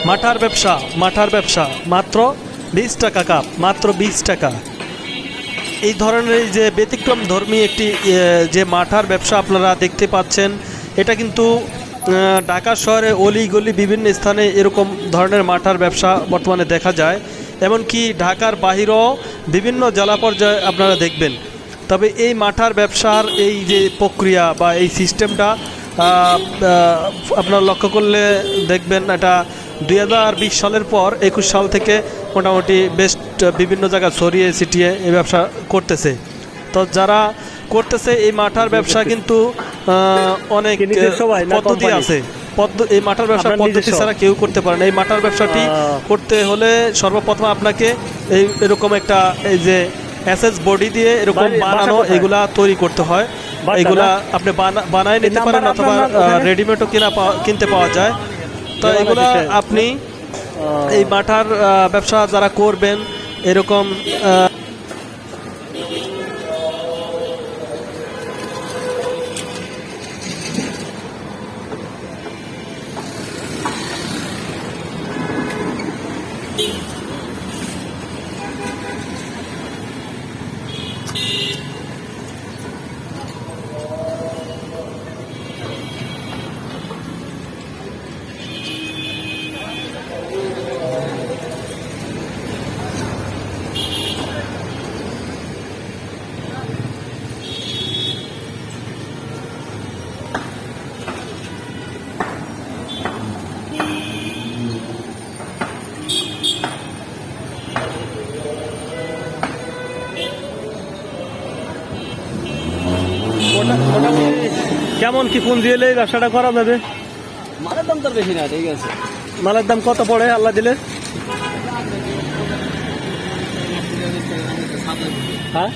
মাঠার ব্যবসা মাত্র 20 টাকা কাপ, মাত্র 20 টাকা। এই ধরনের যে ব্যতিক্রম ধর্মী একটি যে মাঠার ব্যবসা আপনারা দেখতে পাচ্ছেন, এটা কিন্তু ঢাকা শহরে অলিগলি বিভিন্ন স্থানে এরকম ধরনের মাঠার ব্যবসা বর্তমানে দেখা যায়। এমনকি ঢাকার বাহিরেও বিভিন্ন জেলা পর্যায়ে আপনারা দেখবেন। তবে এই মাঠার ব্যবসার এই যে প্রক্রিয়া বা এই সিস্টেমটা আপনারা লক্ষ্য করলে দেখবেন, এটা 2020 সালের পর 21 সাল থেকে মোটামুটি বেশ বিভিন্ন জায়গায় ছড়িয়ে ছিটিয়ে এই ব্যবসা করতেছে। তো যারা করতেছে এই মাঠার ব্যবসা কিন্তু অনেক পদ্ধতি আছে। এই মাঠার ব্যবসা পদ্ধতি ছাড়া কেউ করতে পারে না। এই মাঠার ব্যবসাটি করতে হলে সর্বপ্রথম আপনাকে এরকম একটা এই যে এসএস বডি দিয়ে এরকম বানানো এগুলা তৈরি করতে হয়। এগুলা আপনি বানায় নিতে পারেন অথবা রেডিমেডও কিনতে পাওয়া যায়। তো এগুলা আপনি এই মাঠার ব্যবসা যারা করবেন এরকম কেমন কি ফোন দিলে ব্যবসাটা করা যাবে? মালের দাম তো বেশি না, ঠিক আছে। মালের দাম কত পড়ে আল্লাহ দিলে? হ্যাঁ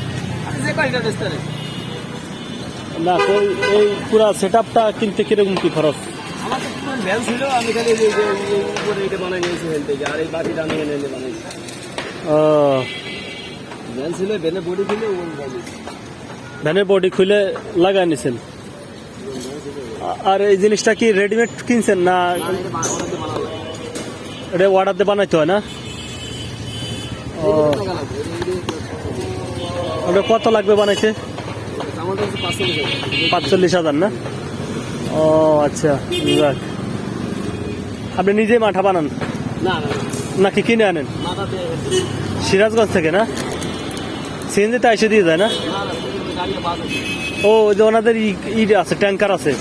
না, এই পুরো সেট আপটা কিনতে কিরকম কি খরচ? আমার তো ভ্যান ছিল, আমি খালি উপরে এটা বানাই নিয়েছি ভ্যান থেকে, আর এই বাকিটা আমি এনে বানাইছি। ভ্যান ছিল, ভ্যানের বডি খুলে ভ্যানের বডি খুলে লাগাই নিছেন। আর এই জিনিসটা কি রেডিমেড কিনছেন না এটা অর্ডার দিয়ে বানাইতে হয় না? ওটা কত লাগবে বানাইতে? 45,000 না? ও আচ্ছা, আপনি নিজেই মাঠা বানান নাকি কিনে আনেন? সিরাজগঞ্জ থেকে না? সিএনজিতে এসে দিয়ে যায় না? ও যে ওনাদের ই আছে, ট্যাঙ্কার আছে।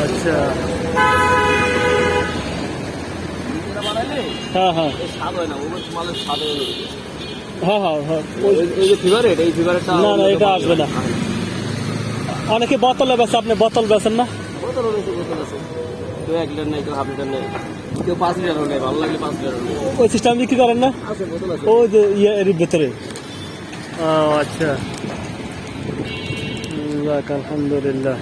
আচ্ছা, হ্যাঁ হ্যাঁ না না, এটা আসবে না। অনেকে বোতলে বেছে, আপনি বোতল বেছেন না? ওই সিস্টেম বিক্রি করেন না? ওই যে এর ভেতরে। আচ্ছা, আলহামদুলিল্লাহ।